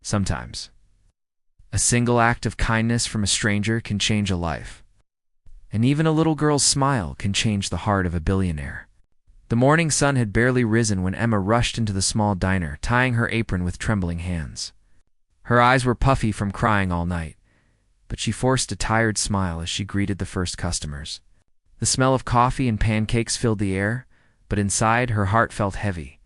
Sometimes, a single act of kindness from a stranger can change a life. And even a little girl's smile can change the heart of a billionaire. The morning sun had barely risen when Emma rushed into the small diner, tying her apron with trembling hands. Her eyes were puffy from crying all night, but she forced a tired smile as she greeted the first customers. The smell of coffee and pancakes filled the air, but inside her heart felt heavy.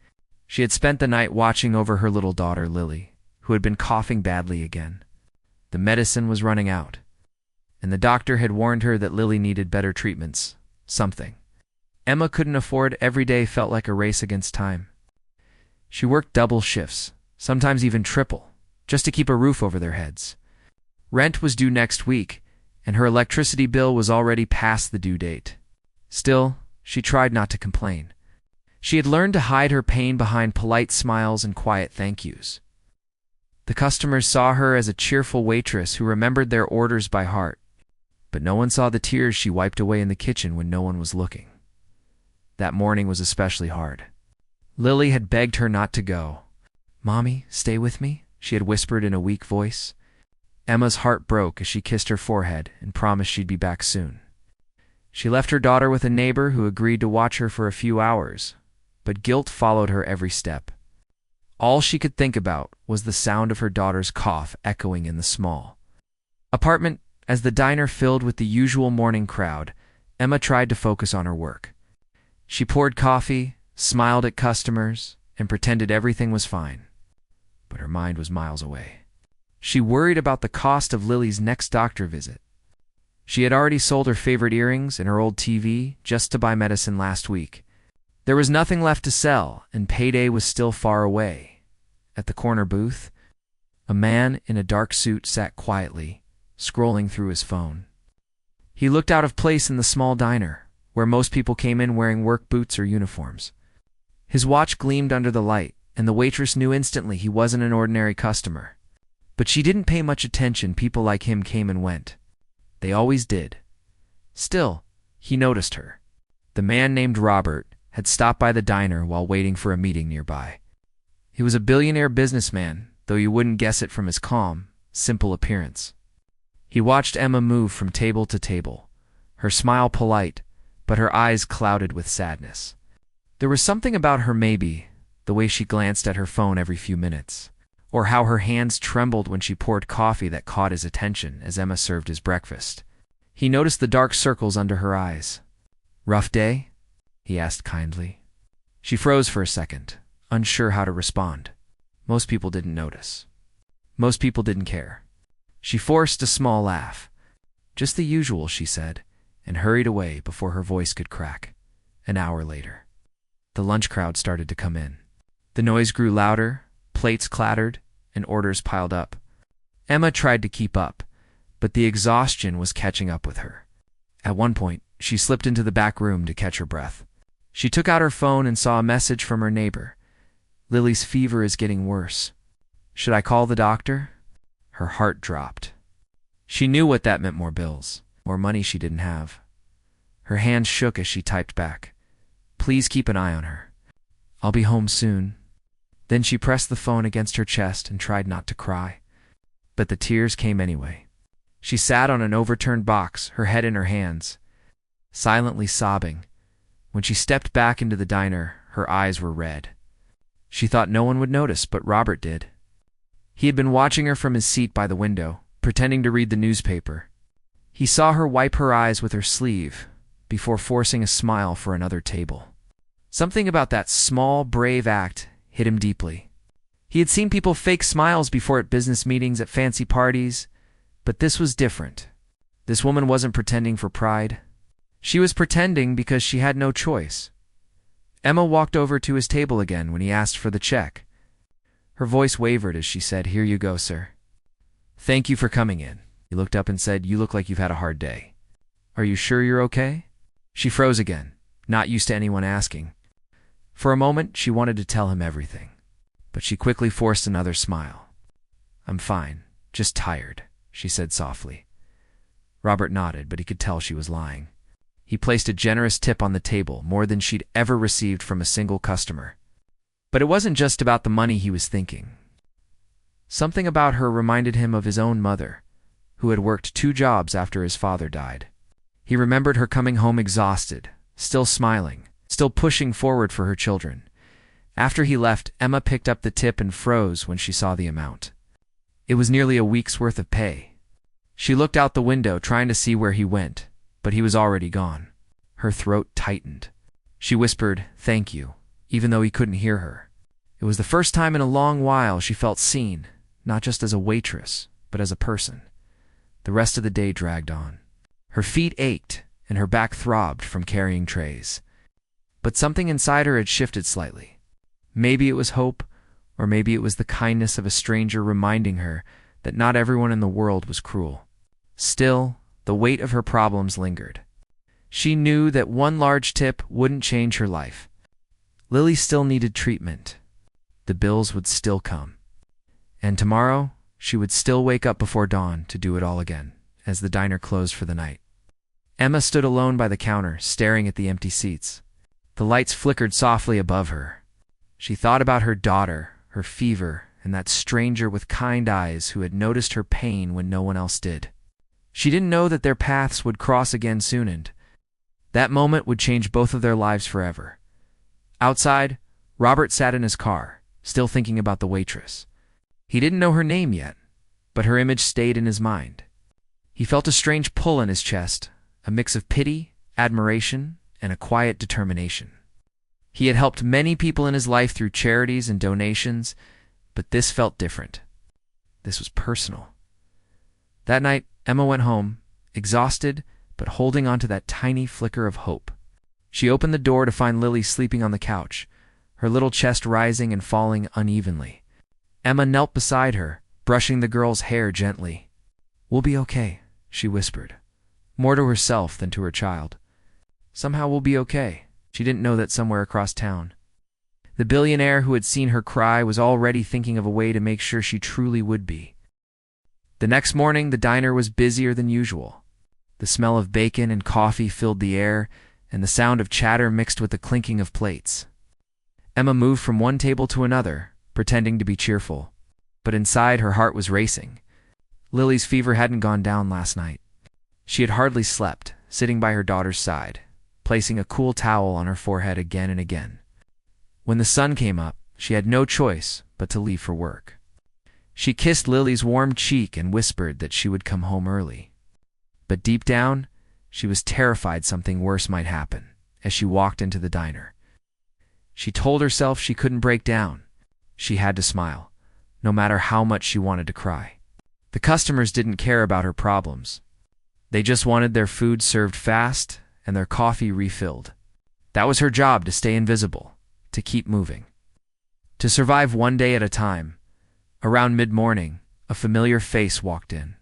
She had spent the night watching over her little daughter, Lily, who had been coughing badly again. The medicine was running out, and the doctor had warned her that Lily needed better treatments. Something Emma couldn't afford. Every day felt like a race against time. She worked double shifts, sometimes even triple, just to keep a roof over their heads. Rent was due next week, and her electricity bill was already past the due date. Still, she tried not to complain. She had learned to hide her pain behind polite smiles and quiet thank yous. The customers saw her as a cheerful waitress who remembered their orders by heart, but no one saw the tears she wiped away in the kitchen when no one was looking. That morning was especially hard. Lily had begged her not to go. "Mommy, stay with me," she had whispered in a weak voice. Emma's heart broke as she kissed her forehead and promised she'd be back soon. She left her daughter with a neighbor who agreed to watch her for a few hours, but guilt followed her every step. All she could think about was the sound of her daughter's cough echoing in the small apartment. As the diner filled with the usual morning crowd, Emma tried to focus on her work. She poured coffee, smiled at customers, and pretended everything was fine. But her mind was miles away. She worried about the cost of Lily's next doctor visit. She had already sold her favorite earrings and her old TV just to buy medicine last week. There was nothing left to sell, and payday was still far away. At the corner booth, a man in a dark suit sat quietly, scrolling through his phone. He looked out of place in the small diner, where most people came in wearing work boots or uniforms. His watch gleamed under the light, and the waitress knew instantly he wasn't an ordinary customer. But she didn't pay much attention. People like him came and went. They always did. Still, he noticed her. The man named Robert had stopped by the diner while waiting for a meeting nearby. He was a billionaire businessman, though you wouldn't guess it from his calm, simple appearance. He watched Emma move from table to table, her smile polite, but her eyes clouded with sadness. There was something about her, maybe the way she glanced at her phone every few minutes, or how her hands trembled when she poured coffee, that caught his attention as Emma served his breakfast. He noticed the dark circles under her eyes. "Rough day?" he asked kindly. She froze for a second, unsure how to respond. Most people didn't notice. Most people didn't care. She forced a small laugh. "Just the usual," she said, and hurried away before her voice could crack. An hour later, the lunch crowd started to come in. The noise grew louder, plates clattered, and orders piled up. Emma tried to keep up, but the exhaustion was catching up with her. At one point, she slipped into the back room to catch her breath. She took out her phone and saw a message from her neighbor. "Lily's fever is getting worse. Should I call the doctor?" Her heart dropped. She knew what that meant: more bills, more money she didn't have. Her hands shook as she typed back, "Please keep an eye on her. I'll be home soon." Then she pressed the phone against her chest and tried not to cry. But the tears came anyway. She sat on an overturned box, her head in her hands, silently sobbing. When she stepped back into the diner, her eyes were red. She thought no one would notice, but Robert did. He had been watching her from his seat by the window, pretending to read the newspaper. He saw her wipe her eyes with her sleeve before forcing a smile for another table. Something about that small, brave act hit him deeply. He had seen people fake smiles before at business meetings, at fancy parties, but this was different. This woman wasn't pretending for pride. She was pretending because she had no choice. Emma walked over to his table again when he asked for the check. Her voice wavered as she said, "Here you go, sir." "Thank you for coming in." He looked up and said, "You look like you've had a hard day. Are you sure you're okay?" She froze again, not used to anyone asking. For a moment, she wanted to tell him everything, but she quickly forced another smile. "I'm fine, just tired," she said softly. Robert nodded, but he could tell she was lying. He placed a generous tip on the table, more than she'd ever received from a single customer. But it wasn't just about the money he was thinking. Something about her reminded him of his own mother, who had worked 2 jobs after his father died. He remembered her coming home exhausted, still smiling, still pushing forward for her children. After he left, Emma picked up the tip and froze when she saw the amount. It was nearly a week's worth of pay. She looked out the window, trying to see where he went, but he was already gone. Her throat tightened. She whispered, "Thank you," even though he couldn't hear her. It was the first time in a long while she felt seen, not just as a waitress, but as a person. The rest of the day dragged on. Her feet ached, and her back throbbed from carrying trays. But something inside her had shifted slightly. Maybe it was hope, or maybe it was the kindness of a stranger reminding her that not everyone in the world was cruel. Still, the weight of her problems lingered. She knew that one large tip wouldn't change her life. Lily still needed treatment. The bills would still come. And tomorrow, she would still wake up before dawn to do it all again, as the diner closed for the night. Emma stood alone by the counter, staring at the empty seats. The lights flickered softly above her. She thought about her daughter, her fever, and that stranger with kind eyes who had noticed her pain when no one else did. She didn't know that their paths would cross again soon, and that moment would change both of their lives forever. Outside, Robert sat in his car, still thinking about the waitress. He didn't know her name yet, but her image stayed in his mind. He felt a strange pull in his chest, a mix of pity, admiration, and a quiet determination. He had helped many people in his life through charities and donations, but this felt different. This was personal. That night, Emma went home, exhausted, but holding on to that tiny flicker of hope. She opened the door to find Lily sleeping on the couch, her little chest rising and falling unevenly. Emma knelt beside her, brushing the girl's hair gently. "We'll be okay," she whispered, more to herself than to her child. Somehow we'll be okay. She didn't know that somewhere across town, the billionaire who had seen her cry was already thinking of a way to make sure she truly would be. The next morning, the diner was busier than usual. The smell of bacon and coffee filled the air, and the sound of chatter mixed with the clinking of plates. Emma moved from one table to another, pretending to be cheerful, but inside her heart was racing. Lily's fever hadn't gone down last night. She had hardly slept, sitting by her daughter's side, placing a cool towel on her forehead again and again. When the sun came up, she had no choice but to leave for work. She kissed Lily's warm cheek and whispered that she would come home early. But deep down, she was terrified something worse might happen as she walked into the diner. She told herself she couldn't break down. She had to smile, no matter how much she wanted to cry. The customers didn't care about her problems. They just wanted their food served fast and their coffee refilled. That was her job, to stay invisible, to keep moving, to survive one day at a time. Around mid-morning, a familiar face walked in.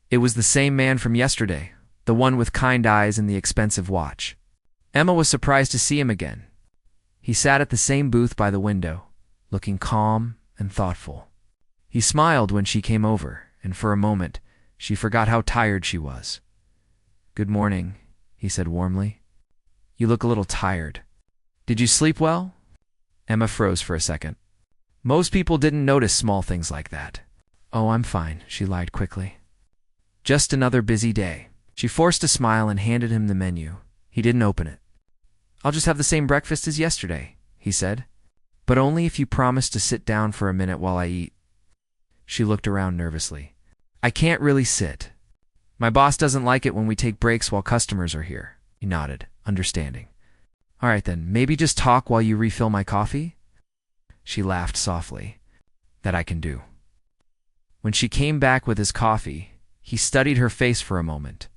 It was the same man from yesterday, the one with kind eyes and the expensive watch. Emma was surprised to see him again. He sat at the same booth by the window, looking calm and thoughtful. He smiled when she came over, and for a moment, she forgot how tired she was. "Good morning," he said warmly. "You look a little tired. Did you sleep well?" Emma froze for a second. Most people didn't notice small things like that. "Oh, I'm fine," she lied quickly. "Just another busy day." She forced a smile and handed him the menu. He didn't open it. "I'll just have the same breakfast as yesterday," he said. "But only if you promise to sit down for a minute while I eat." She looked around nervously. "I can't really sit. My boss doesn't like it when we take breaks while customers are here." He nodded, understanding. "All right then, maybe just talk while you refill my coffee?" She laughed softly. "That I can do." When she came back with his coffee, he studied her face for a moment.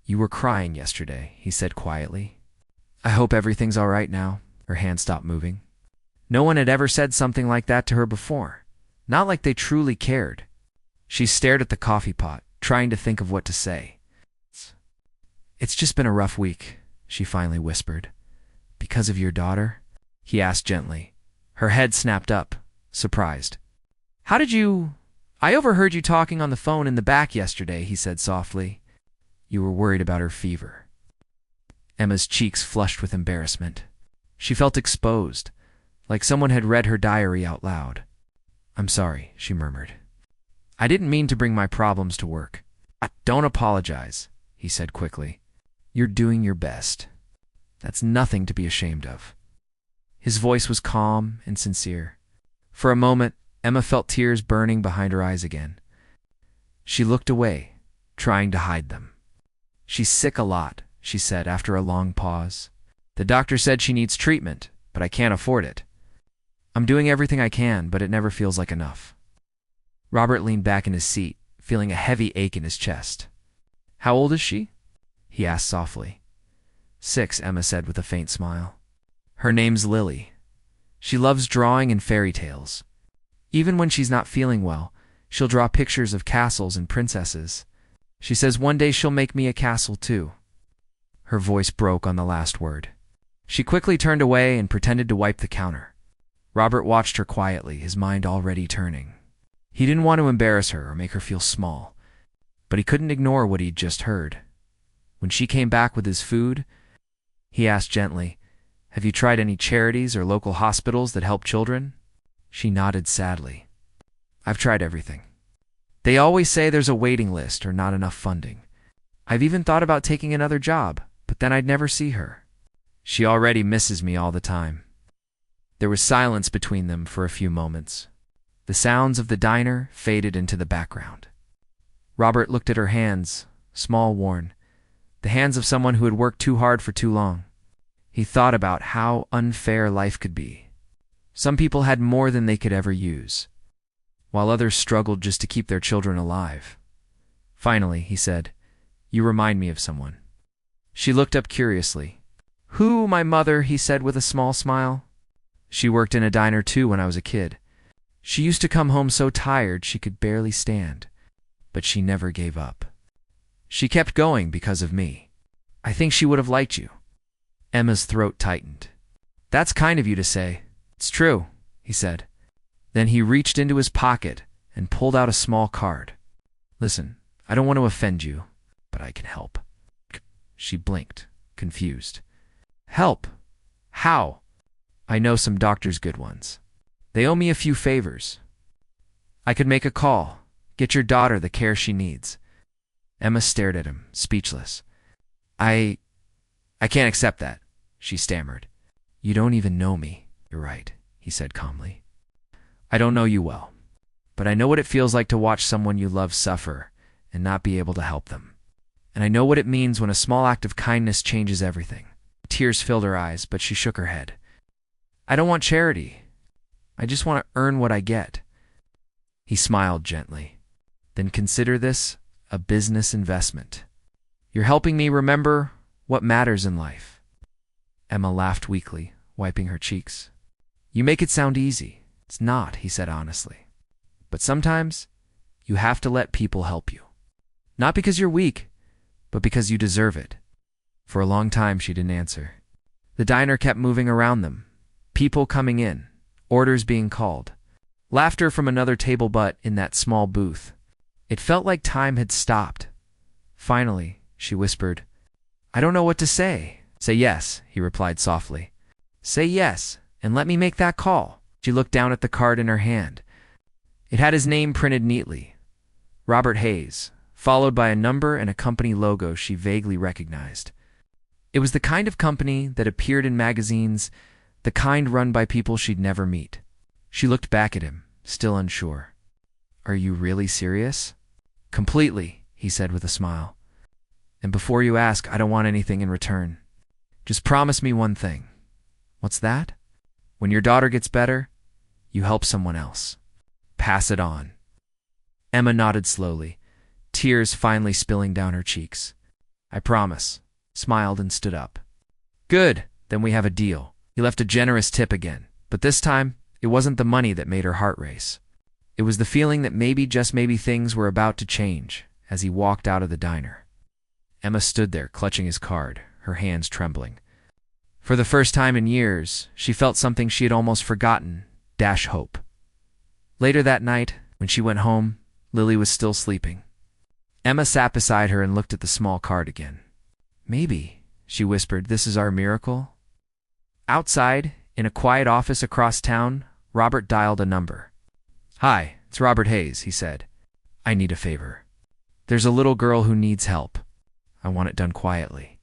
"You were crying yesterday," he said quietly. "I hope everything's all right now." Her hand stopped moving. No one had ever said something like that to her before. Not like they truly cared. She stared at the coffee pot, trying to think of what to say. "It's just been a rough week," she finally whispered. "Because of your daughter?" he asked gently. Her head snapped up, surprised. "How did you—" "I overheard you talking on the phone in the back yesterday," he said softly. "You were worried about her fever." Emma's cheeks flushed with embarrassment. She felt exposed, like someone had read her diary out loud. "I'm sorry," she murmured. "I didn't mean to bring my problems to work." "Don't apologize," he said quickly. "You're doing your best. That's nothing to be ashamed of." His voice was calm and sincere. For a moment, Emma felt tears burning behind her eyes again. She looked away, trying to hide them. "She's sick a lot," she said after a long pause. "The doctor said she needs treatment, but I can't afford it. I'm doing everything I can, but it never feels like enough." Robert leaned back in his seat, feeling a heavy ache in his chest. "How old is she?" he asked softly. 6, Emma said with a faint smile. "Her name's Lily. She loves drawing and fairy tales. Even when she's not feeling well, she'll draw pictures of castles and princesses. She says one day she'll make me a castle too." Her voice broke on the last word. She quickly turned away and pretended to wipe the counter. Robert watched her quietly, his mind already turning. He didn't want to embarrass her or make her feel small, but he couldn't ignore what he'd just heard. When she came back with his food, he asked gently, "Have you tried any charities or local hospitals that help children?" She nodded sadly. "I've tried everything. They always say there's a waiting list or not enough funding. I've even thought about taking another job, but then I'd never see her. She already misses me all the time." There was silence between them for a few moments. The sounds of the diner faded into the background. Robert looked at her hands, small, worn, the hands of someone who had worked too hard for too long. He thought about how unfair life could be. Some people had more than they could ever use, while others struggled just to keep their children alive. Finally, he said, "You remind me of someone." She looked up curiously. "Who, my mother?" he said with a small smile. "She worked in a diner too when I was a kid. She used to come home so tired she could barely stand, but she never gave up. She kept going because of me. I think she would have liked you." Emma's throat tightened. "That's kind of you to say." "It's true," he said. Then he reached into his pocket and pulled out a small card. "Listen, I don't want to offend you, but I can help." She blinked, confused. "Help? How?" "I know some doctors, good ones. They owe me a few favors. I could make a call, get your daughter the care she needs." Emma stared at him, speechless. I can't accept that," she stammered. "You don't even know me." "You're right," he said calmly. "I don't know you well, but I know what it feels like to watch someone you love suffer and not be able to help them. And I know what it means when a small act of kindness changes everything." Tears filled her eyes, but she shook her head. "I don't want charity. I just want to earn what I get." He smiled gently. "Then consider this a business investment. You're helping me remember what matters in life." Emma laughed weakly, wiping her cheeks. "You make it sound easy." "It's not," he said honestly. "But sometimes you have to let people help you. Not because you're weak, but because you deserve it." For a long time she didn't answer. The diner kept moving around them, people coming in, orders being called, laughter from another table, but in that small booth, it felt like time had stopped. Finally, she whispered, "I don't know what to say." "Say yes," he replied softly. "Say yes, and let me make that call." She looked down at the card in her hand. It had his name printed neatly, Robert Hayes, followed by a number and a company logo she vaguely recognized. It was the kind of company that appeared in magazines, the kind run by people she'd never meet. She looked back at him, still unsure. "Are you really serious?" "Completely," he said with a smile. "And before you ask, I don't want anything in return. Just promise me one thing." "What's that?" "When your daughter gets better, you help someone else. Pass it on." Emma nodded slowly, tears finally spilling down her cheeks. "I promise," smiled and stood up. "Good, then we have a deal." He left a generous tip again, but this time it wasn't the money that made her heart race. It was the feeling that maybe, just maybe, things were about to change as he walked out of the diner. Emma stood there, clutching his card, her hands trembling. For the first time in years, she felt something she had almost forgotten, hope. Later that night, when she went home, Lily was still sleeping. Emma sat beside her and looked at the small card again. "Maybe," she whispered, "this is our miracle." Outside, in a quiet office across town, Robert dialed a number. "Hi, it's Robert Hayes," he said. "I need a favor. There's a little girl who needs help. I want it done quietly."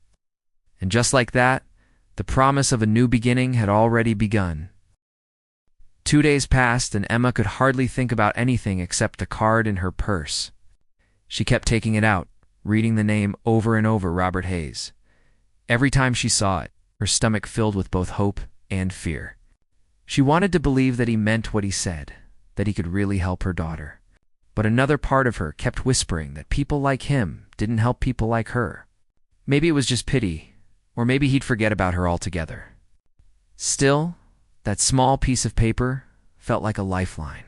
And just like that, the promise of a new beginning had already begun. 2 days passed, and Emma could hardly think about anything except the card in her purse. She kept taking it out, reading the name over and over, Robert Hayes. Every time she saw it, her stomach filled with both hope and fear. She wanted to believe that he meant what he said, that he could really help her daughter. But another part of her kept whispering that people like him didn't help people like her. Maybe it was just pity, or maybe he'd forget about her altogether. Still, that small piece of paper felt like a lifeline,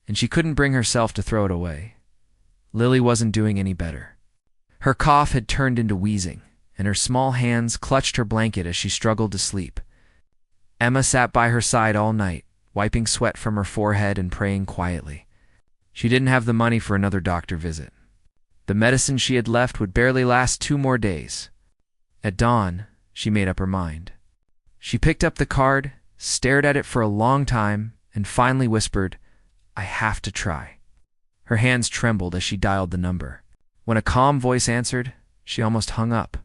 and she couldn't bring herself to throw it away. Lily wasn't doing any better. Her cough had turned into wheezing, and her small hands clutched her blanket as she struggled to sleep. Emma sat by her side all night, wiping sweat from her forehead and praying quietly. She didn't have the money for another doctor visit. The medicine she had left would barely last 2 more days. At dawn, she made up her mind. She picked up the card, stared at it for a long time, and finally whispered, "I have to try." Her hands trembled as she dialed the number. When a calm voice answered, she almost hung up.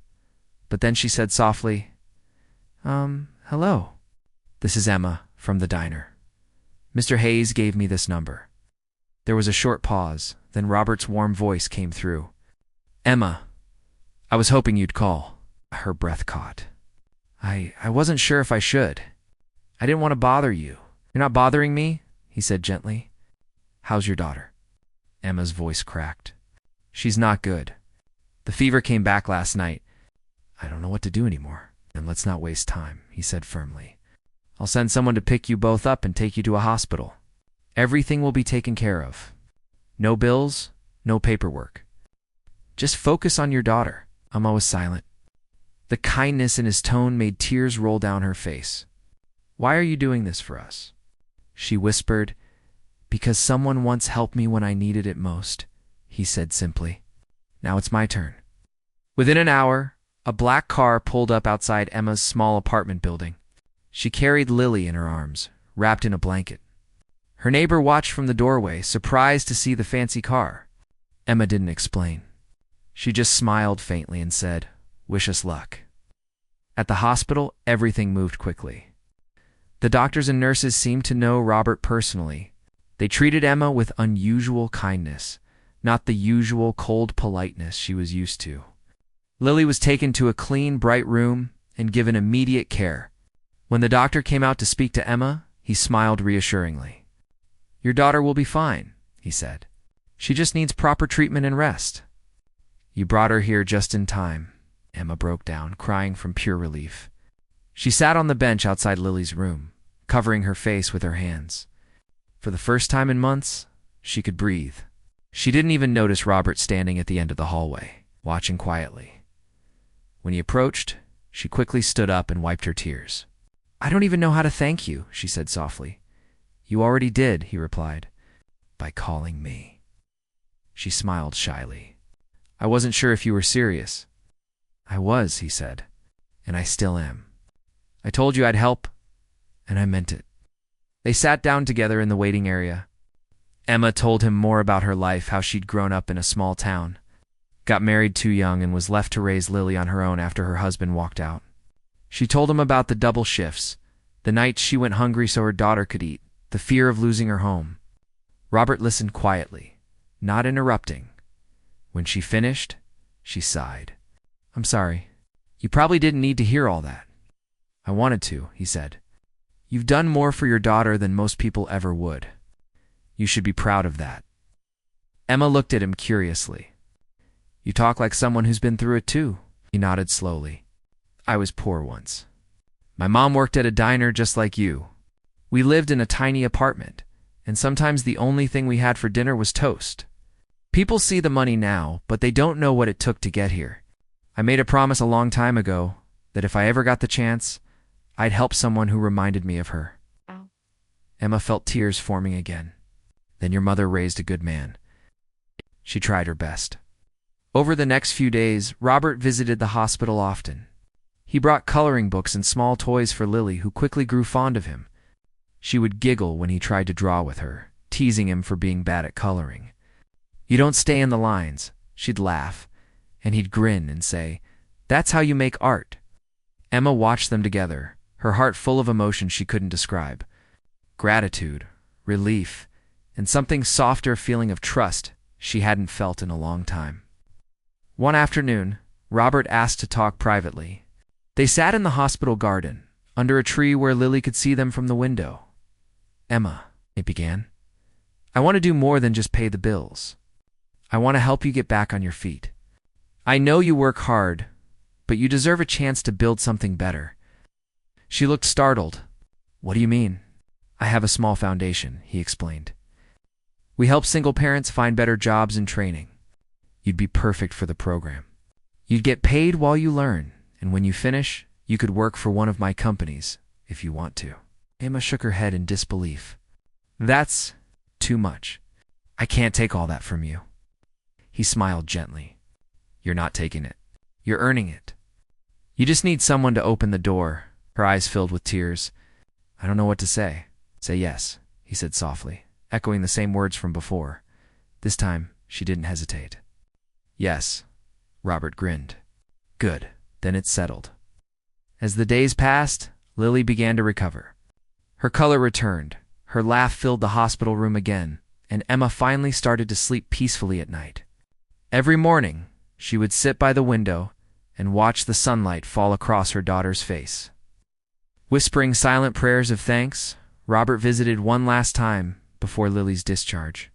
But then she said softly, "Hello. This is Emma from the diner. Mr. Hayes gave me this number." There was a short pause, then Robert's warm voice came through. "Emma, I was hoping you'd call." Her breath caught. I wasn't sure if I should. I didn't want to bother you." "You're not bothering me," he said gently. "How's your daughter?" Emma's voice cracked. "She's not good. The fever came back last night. I don't know what to do anymore." "And let's not waste time," he said firmly. "I'll send someone to pick you both up and take you to a hospital. Everything will be taken care of. No bills, no paperwork. Just focus on your daughter." Emma was silent. The kindness in his tone made tears roll down her face. "Why are you doing this for us?" She whispered. "Because someone once helped me when I needed it most," he said simply. "Now it's my turn." Within an hour, a black car pulled up outside Emma's small apartment building. She carried Lily in her arms, wrapped in a blanket. Her neighbor watched from the doorway, surprised to see the fancy car. Emma didn't explain. She just smiled faintly and said, "Wish us luck." At the hospital, everything moved quickly. The doctors and nurses seemed to know Robert personally. They treated Emma with unusual kindness, not the usual cold politeness she was used to. Lily was taken to a clean, bright room and given immediate care. When the doctor came out to speak to Emma, he smiled reassuringly. "Your daughter will be fine," he said. "She just needs proper treatment and rest." "You brought her here just in time," Emma broke down, crying from pure relief. She sat on the bench outside Lily's room, covering her face with her hands. For the first time in months, she could breathe. She didn't even notice Robert standing at the end of the hallway, watching quietly. When he approached, she quickly stood up and wiped her tears. "I don't even know how to thank you," she said softly. "You already did," he replied, "by calling me." She smiled shyly. "I wasn't sure if you were serious." "I was," he said, "and I still am. I told you I'd help, and I meant it." They sat down together in the waiting area. Emma told him more about her life, how she'd grown up in a small town, got married too young, and was left to raise Lily on her own after her husband walked out. She told him about the double shifts, the nights she went hungry so her daughter could eat, the fear of losing her home. Robert listened quietly, not interrupting. When she finished, she sighed. "I'm sorry. You probably didn't need to hear all that." "I wanted to," he said. "You've done more for your daughter than most people ever would. You should be proud of that." Emma looked at him curiously. "You talk like someone who's been through it too." He nodded slowly. "I was poor once. My mom worked at a diner just like you. We lived in a tiny apartment, and sometimes the only thing we had for dinner was toast. People see the money now, but they don't know what it took to get here. I made a promise a long time ago that if I ever got the chance, I'd help someone who reminded me of her." Wow. Emma felt tears forming again. "Then your mother raised a good man." She tried her best. Over the next few days, Robert visited the hospital often. He brought coloring books and small toys for Lily, who quickly grew fond of him. She would giggle when he tried to draw with her, teasing him for being bad at coloring. "You don't stay in the lines," she'd laugh, and he'd grin and say, "That's how you make art." Emma watched them together, her heart full of emotion she couldn't describe. Gratitude, relief, and something softer, a feeling of trust she hadn't felt in a long time. One afternoon, Robert asked to talk privately. They sat in the hospital garden, under a tree where Lily could see them from the window. "Emma," it began, "I want to do more than just pay the bills. I want to help you get back on your feet. I know you work hard, but you deserve a chance to build something better." She looked startled. "What do you mean?" "I have a small foundation," he explained. "We help single parents find better jobs and training. You'd be perfect for the program. You'd get paid while you learn, and when you finish, you could work for one of my companies, if you want to." Emma shook her head in disbelief. "That's too much. I can't take all that from you." He smiled gently. "You're not taking it. You're earning it. You just need someone to open the door." Her eyes filled with tears. "I don't know what to say." "Say yes," he said softly, echoing the same words from before. This time, she didn't hesitate. "Yes," Robert grinned. "Good, then it's settled." As the days passed, Lily began to recover. Her color returned, her laugh filled the hospital room again, and Emma finally started to sleep peacefully at night. Every morning, she would sit by the window and watch the sunlight fall across her daughter's face. Whispering silent prayers of thanks, Robert visited one last time before Lily's discharge.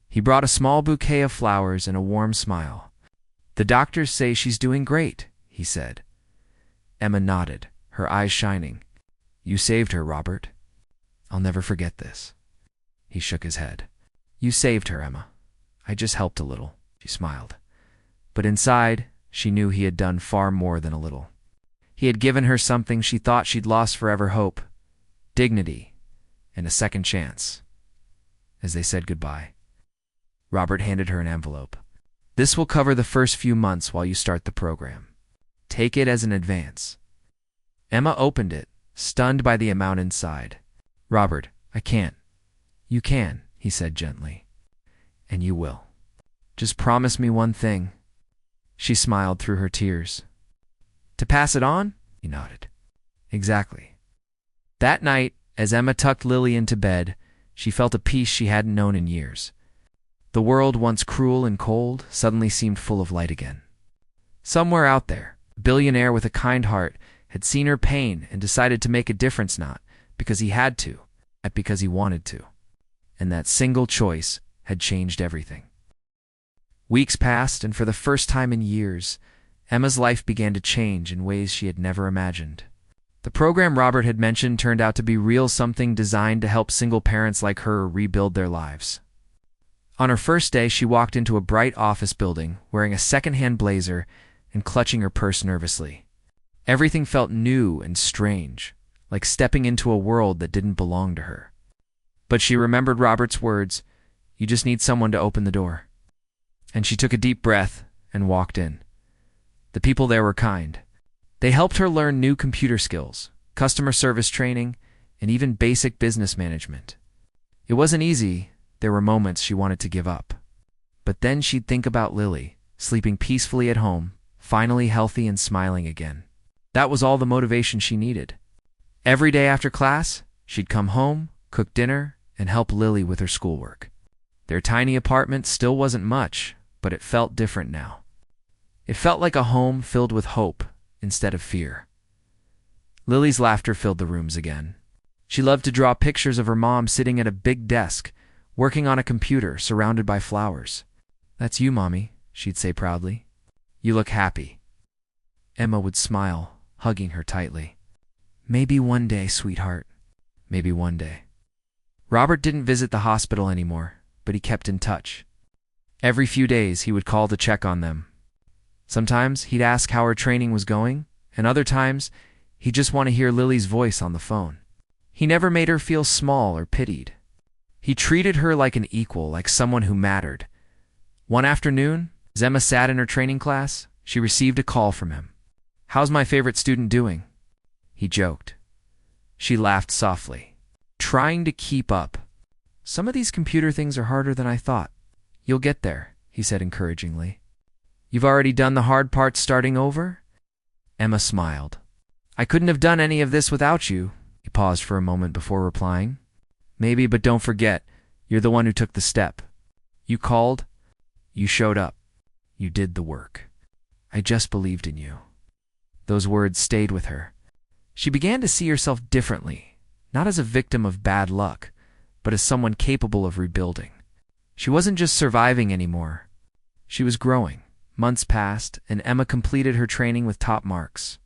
He brought a small bouquet of flowers and a warm smile. "The doctors say she's doing great," he said. Emma nodded, her eyes shining. "You saved her, Robert. I'll never forget this." He shook his head. "You saved her, Emma. I just helped a little," she smiled. But inside, she knew he had done far more than a little. He had given her something she thought she'd lost forever: hope, dignity, and a second chance. As they said goodbye, Robert handed her an envelope. "This will cover the first few months while you start the program. Take it as an advance." Emma opened it, stunned by the amount inside. "Robert, I can't." "You can," he said gently. "And you will. Just promise me one thing." She smiled through her tears. "To pass it on?" He nodded. "Exactly." That night, as Emma tucked Lily into bed, she felt a peace she hadn't known in years. The world, once cruel and cold, suddenly seemed full of light again. Somewhere out there, a billionaire with a kind heart had seen her pain and decided to make a difference, not because he had to, but because he wanted to. And that single choice had changed everything. Weeks passed, and for the first time in years, Emma's life began to change in ways she had never imagined. The program Robert had mentioned turned out to be real, something designed to help single parents like her rebuild their lives. On her first day, she walked into a bright office building, wearing a second-hand blazer and clutching her purse nervously. Everything felt new and strange, like stepping into a world that didn't belong to her. But she remembered Robert's words, "You just need someone to open the door." And she took a deep breath and walked in. The people there were kind. They helped her learn new computer skills, customer service training, and even basic business management. It wasn't easy. There were moments she wanted to give up. But then she'd think about Lily, sleeping peacefully at home, finally healthy and smiling again. That was all the motivation she needed. Every day after class, she'd come home, cook dinner, and help Lily with her schoolwork. Their tiny apartment still wasn't much, but it felt different now. It felt like a home filled with hope instead of fear. Lily's laughter filled the rooms again. She loved to draw pictures of her mom sitting at a big desk, working on a computer, surrounded by flowers. "That's you, Mommy," she'd say proudly. "You look happy." Emma would smile, hugging her tightly. "Maybe one day, sweetheart. Maybe one day." Robert didn't visit the hospital anymore, but he kept in touch. Every few days, he would call to check on them. Sometimes he'd ask how her training was going, and other times he'd just want to hear Lily's voice on the phone. He never made her feel small or pitied. He treated her like an equal, like someone who mattered. One afternoon, as Emma sat in her training class, she received a call from him. "How's my favorite student doing?" He joked. She laughed softly, trying to keep up. Some of these computer things are harder than I thought. You'll get there, he said encouragingly. You've already done the hard parts starting over? Emma smiled. I couldn't have done any of this without you. He paused for a moment before replying. Maybe, but don't forget, you're the one who took the step. You called. You showed up. You did the work. I just believed in you. Those words stayed with her. She began to see herself differently, not as a victim of bad luck, but as someone capable of rebuilding. She wasn't just surviving anymore. She was growing. Months passed, and Emma completed her training with top marks.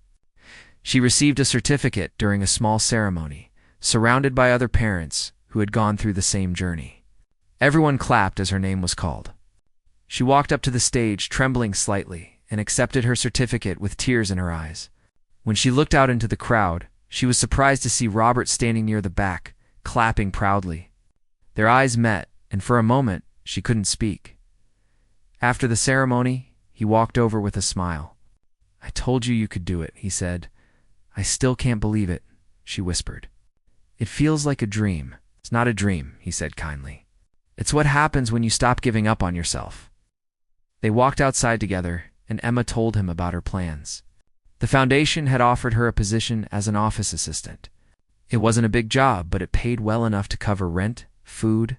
She received a certificate during a small ceremony, surrounded by other parents who had gone through the same journey. Everyone clapped as her name was called. She walked up to the stage, trembling slightly, and accepted her certificate with tears in her eyes. When she looked out into the crowd, she was surprised to see Robert standing near the back, clapping proudly. Their eyes met, and for a moment, she couldn't speak. After the ceremony, he walked over with a smile. I told you you could do it, he said. I still can't believe it, she whispered. It feels like a dream. It's not a dream, he said kindly. It's what happens when you stop giving up on yourself. They walked outside together, and Emma told him about her plans. The foundation had offered her a position as an office assistant. It wasn't a big job, but it paid well enough to cover rent, food,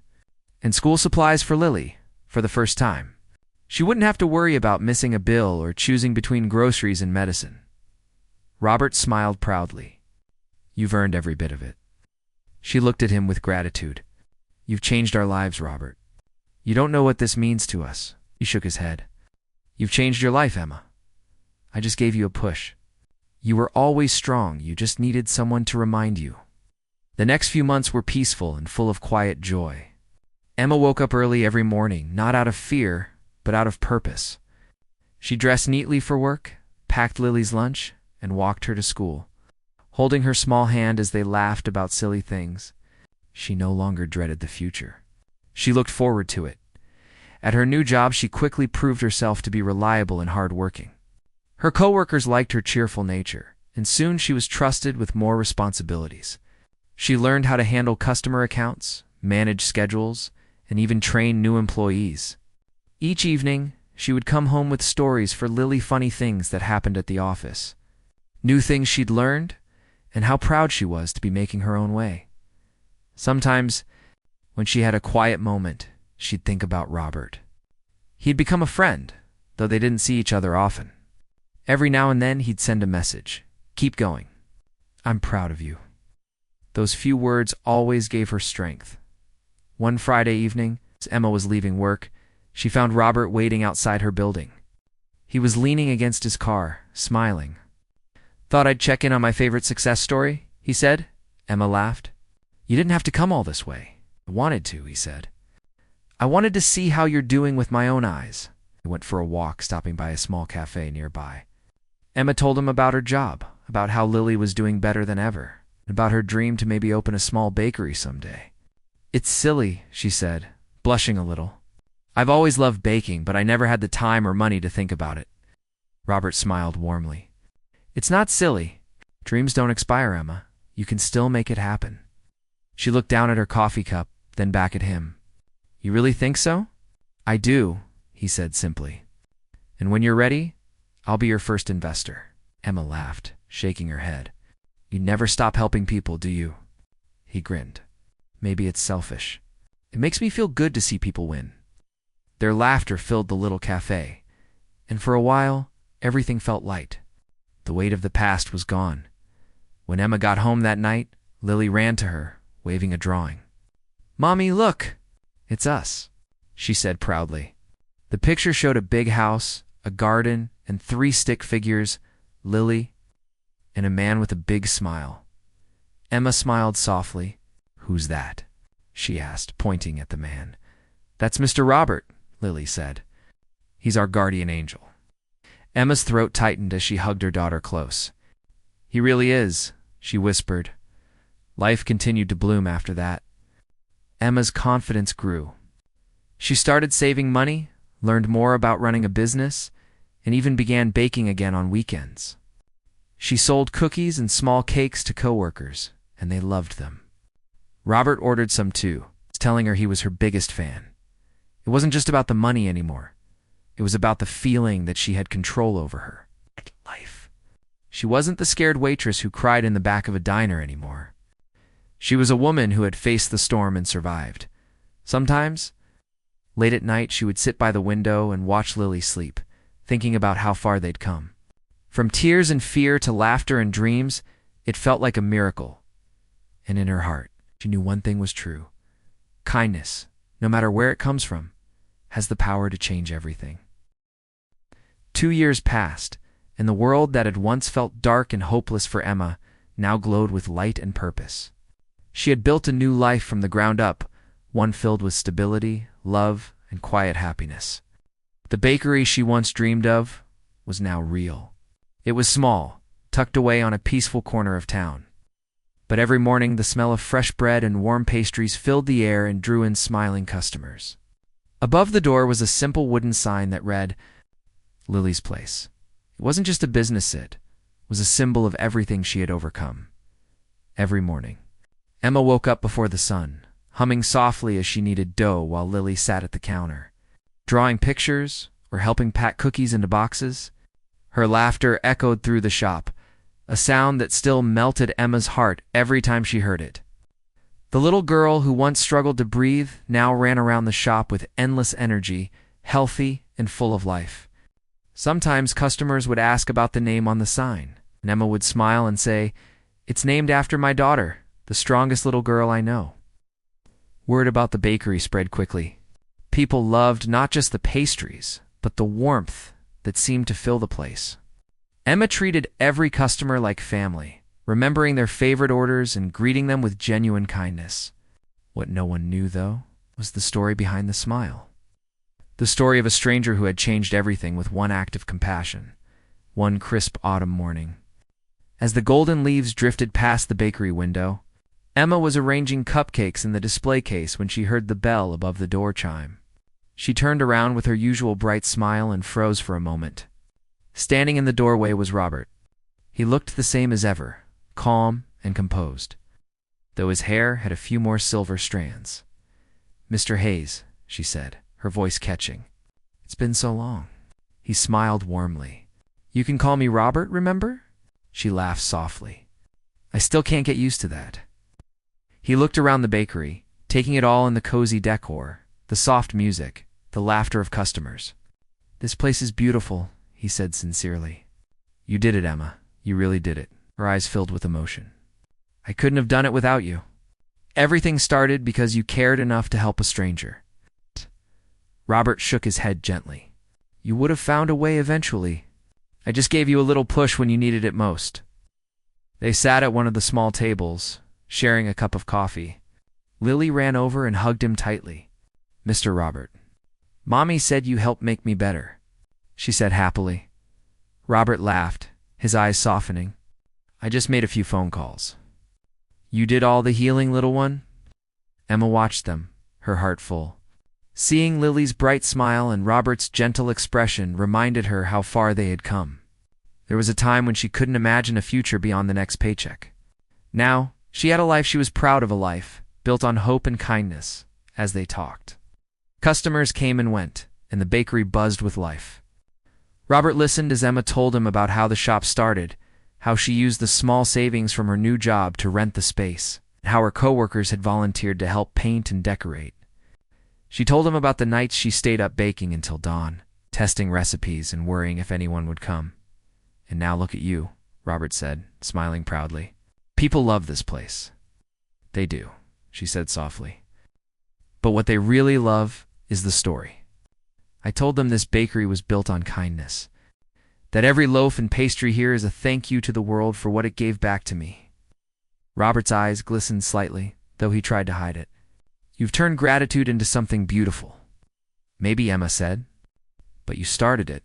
and school supplies for Lily, for the first time. She wouldn't have to worry about missing a bill or choosing between groceries and medicine. Robert smiled proudly. You've earned every bit of it. She looked at him with gratitude. You've changed our lives, Robert. You don't know what this means to us. He shook his head. You've changed your life, Emma. I just gave you a push. You were always strong. You just needed someone to remind you. The next few months were peaceful and full of quiet joy. Emma woke up early every morning, not out of fear, but out of purpose. She dressed neatly for work, packed Lily's lunch, and walked her to school. Holding her small hand as they laughed about silly things, she no longer dreaded the future. She looked forward to it. At her new job, she quickly proved herself to be reliable and hardworking. Her coworkers liked her cheerful nature, and soon she was trusted with more responsibilities. She learned how to handle customer accounts, manage schedules, and even train new employees. Each evening, she would come home with stories for Lily, funny things that happened at the office, new things she'd learned, and how proud she was to be making her own way. Sometimes, when she had a quiet moment, she'd think about Robert. He'd become a friend, though they didn't see each other often. Every now and then, he'd send a message. Keep going. I'm proud of you. Those few words always gave her strength. One Friday evening, as Emma was leaving work, she found Robert waiting outside her building. He was leaning against his car, smiling. Thought I'd check in on my favorite success story, he said. Emma laughed. You didn't have to come all this way. I wanted to, he said. I wanted to see how you're doing with my own eyes. They went for a walk, stopping by a small cafe nearby. Emma told him about her job, about how Lily was doing better than ever, and about her dream to maybe open a small bakery someday. It's silly, she said, blushing a little. I've always loved baking, but I never had the time or money to think about it. Robert smiled warmly. It's not silly. Dreams don't expire, Emma. You can still make it happen. She looked down at her coffee cup, then back at him. You really think so? I do, he said simply. And when you're ready, I'll be your first investor. Emma laughed, shaking her head. You never stop helping people, do you? He grinned. Maybe it's selfish. It makes me feel good to see people win. Their laughter filled the little cafe, and for a while, everything felt light. The weight of the past was gone. When Emma got home that night, Lily ran to her, waving a drawing. Mommy, look! It's us, she said proudly. The picture showed a big house, a garden, and 3 stick figures, Lily, and a man with a big smile. Emma smiled softly. Who's that? She asked, pointing at the man. That's Mr. Robert, Lily said. He's our guardian angel. Emma's throat tightened as she hugged her daughter close. He really is, she whispered. Life continued to bloom after that. Emma's confidence grew. She started saving money, learned more about running a business, and even began baking again on weekends. She sold cookies and small cakes to coworkers, and they loved them. Robert ordered some too, telling her he was her biggest fan. It wasn't just about the money anymore. It was about the feeling that she had control over her life. She wasn't the scared waitress who cried in the back of a diner anymore. She was a woman who had faced the storm and survived. Sometimes, late at night, she would sit by the window and watch Lily sleep, thinking about how far they'd come. From tears and fear to laughter and dreams, it felt like a miracle. And in her heart, she knew one thing was true. Kindness, no matter where it comes from, has the power to change everything. 2 years passed, and the world that had once felt dark and hopeless for Emma now glowed with light and purpose. She had built a new life from the ground up, one filled with stability, love, and quiet happiness. The bakery she once dreamed of was now real. It was small, tucked away on a peaceful corner of town. But every morning the smell of fresh bread and warm pastries filled the air and drew in smiling customers. Above the door was a simple wooden sign that read, Lily's Place. It wasn't just a business it was a symbol of everything she had overcome. Every morning, Emma woke up before the sun, humming softly as she kneaded dough while Lily sat at the counter, drawing pictures or helping pack cookies into boxes. Her laughter echoed through the shop, a sound that still melted Emma's heart every time she heard it. The little girl who once struggled to breathe now ran around the shop with endless energy, healthy and full of life. Sometimes customers would ask about the name on the sign, and Emma would smile and say, "It's named after my daughter, the strongest little girl I know." Word about the bakery spread quickly. People loved not just the pastries, but the warmth that seemed to fill the place. Emma treated every customer like family, remembering their favorite orders and greeting them with genuine kindness. What no one knew, though, was the story behind the smile. The story of a stranger who had changed everything with one act of compassion, one crisp autumn morning. As the golden leaves drifted past the bakery window, Emma was arranging cupcakes in the display case when she heard the bell above the door chime. She turned around with her usual bright smile and froze for a moment. Standing in the doorway was Robert. He looked the same as ever, calm and composed, though his hair had a few more silver strands. "Mr. Hayes," she said, her voice catching. "It's been so long." He smiled warmly. "You can call me Robert, remember?" She laughed softly. "I still can't get used to that." He looked around the bakery, taking it all in the cozy decor, the soft music, the laughter of customers. "This place is beautiful," he said sincerely. "You did it, Emma. You really did it." Her eyes filled with emotion. "I couldn't have done it without you. Everything started because you cared enough to help a stranger." Robert shook his head gently. "You would have found a way eventually. I just gave you a little push when you needed it most." They sat at one of the small tables, sharing a cup of coffee. Lily ran over and hugged him tightly. "Mr. Robert, Mommy said you helped make me better," she said happily. Robert laughed, his eyes softening. "I just made a few phone calls." "You did all the healing, little one?" Emma watched them, her heart full. Seeing Lily's bright smile and Robert's gentle expression reminded her how far they had come. There was a time when she couldn't imagine a future beyond the next paycheck. Now, she had a life she was proud of, a life built on hope and kindness. As they talked, customers came and went, and the bakery buzzed with life. Robert listened as Emma told him about how the shop started, how she used the small savings from her new job to rent the space, and how her coworkers had volunteered to help paint and decorate. She told him about the nights she stayed up baking until dawn, testing recipes and worrying if anyone would come. "And now look at you," Robert said, smiling proudly. "People love this place." "They do," she said softly. "But what they really love is the story. I told them this bakery was built on kindness, that every loaf and pastry here is a thank you to the world for what it gave back to me." Robert's eyes glistened slightly, though he tried to hide it. "You've turned gratitude into something beautiful." "Maybe," Emma said, "but you started it.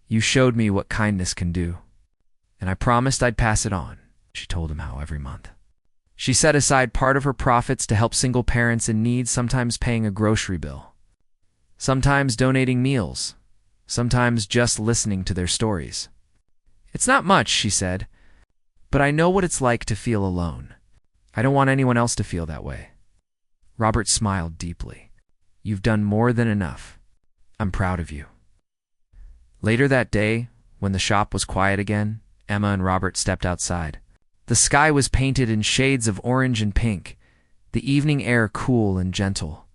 You showed me what kindness can do. And I promised I'd pass it on." She told him how every month she set aside part of her profits to help single parents in need, sometimes paying a grocery bill, sometimes donating meals, sometimes just listening to their stories. "It's not much," she said, "but I know what it's like to feel alone. I don't want anyone else to feel that way." Robert smiled deeply. You've done more than enough. I'm proud of you. Later that day, when the shop was quiet again, Emma and Robert stepped outside. The sky was painted in shades of orange and pink, the evening air cool and gentle.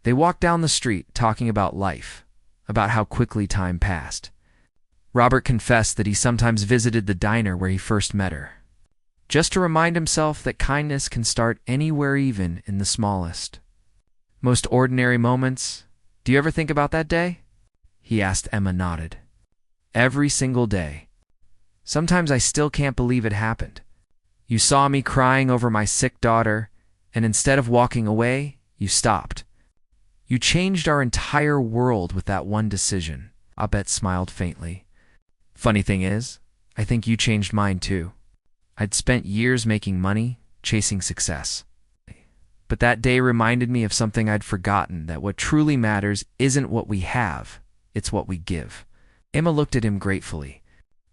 They walked down the street talking about life, about how quickly time passed. Robert confessed that he sometimes visited the diner where he first met her, just to remind himself that kindness can start anywhere, even in the smallest, most ordinary moments. Do you ever think about that day? He asked. Emma nodded. Every single day. Sometimes I still can't believe it happened. You saw me crying over my sick daughter, and instead of walking away, you stopped. You changed our entire world with that one decision. Abet smiled faintly. Funny thing is, I think you changed mine too. I'd spent years making money, chasing success. But that day reminded me of something I'd forgotten, that what truly matters isn't what we have, it's what we give. Emma looked at him gratefully.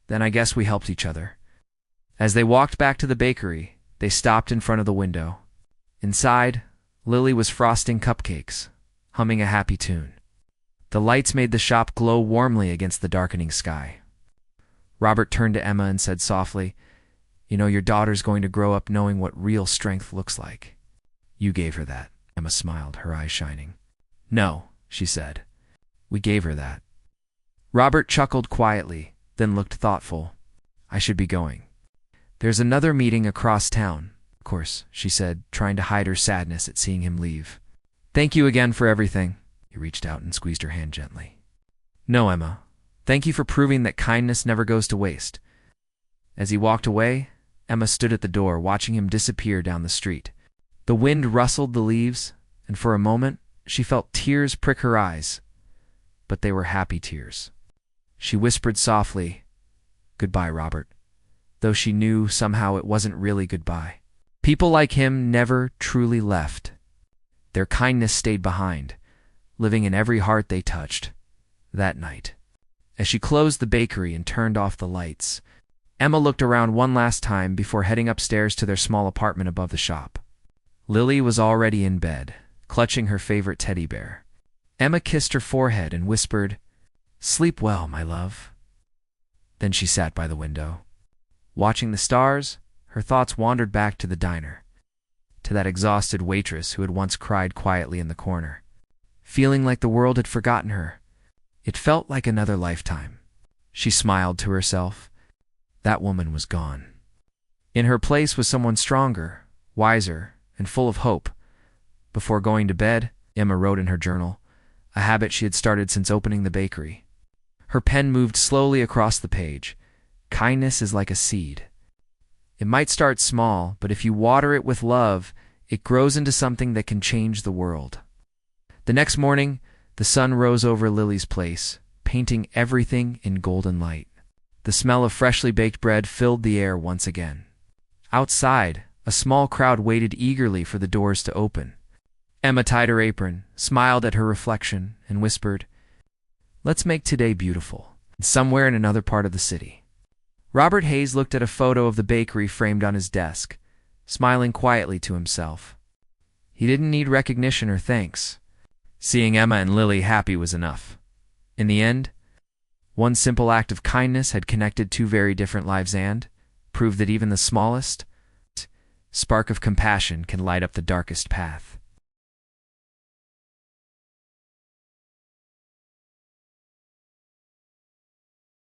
Then I guess we helped each other. As they walked back to the bakery, they stopped in front of the window. Inside, Lily was frosting cupcakes, humming a happy tune. The lights made the shop glow warmly against the darkening sky. Robert turned to Emma and said softly, "You know, your daughter's going to grow up knowing what real strength looks like." "You gave her that." Emma smiled, her eyes shining. "No," she said. "We gave her that." Robert chuckled quietly, then looked thoughtful. "I should be going. There's another meeting across town." "Of course," she said, trying to hide her sadness at seeing him leave. "Thank you again for everything." He reached out and squeezed her hand gently. "No, Emma. Thank you for proving that kindness never goes to waste." As he walked away, Emma stood at the door, watching him disappear down the street. The wind rustled the leaves, and for a moment she felt tears prick her eyes. But they were happy tears. She whispered softly, "Goodbye, Robert," though she knew somehow it wasn't really goodbye. People like him never truly left. Their kindness stayed behind, living in every heart they touched. That night, as she closed the bakery and turned off the lights, Emma looked around one last time before heading upstairs to their small apartment above the shop. Lily was already in bed, clutching her favorite teddy bear. Emma kissed her forehead and whispered, "Sleep well, my love." Then she sat by the window. Watching the stars, her thoughts wandered back to the diner, to that exhausted waitress who had once cried quietly in the corner, feeling like the world had forgotten her. It felt like another lifetime. She smiled to herself. That woman was gone. In her place was someone stronger, wiser, and full of hope. Before going to bed, Emma wrote in her journal, a habit she had started since opening the bakery. Her pen moved slowly across the page. Kindness is like a seed. It might start small, but if you water it with love, it grows into something that can change the world. The next morning, the sun rose over Lily's place, painting everything in golden light. The smell of freshly baked bread filled the air once again. Outside, a small crowd waited eagerly for the doors to open. Emma tied her apron, smiled at her reflection, and whispered, "Let's make today beautiful, somewhere in another part of the city." Robert Hayes looked at a photo of the bakery framed on his desk, smiling quietly to himself. He didn't need recognition or thanks. Seeing Emma and Lily happy was enough. In the end, one simple act of kindness had connected two very different lives and proved that even the smallest spark of compassion can light up the darkest path.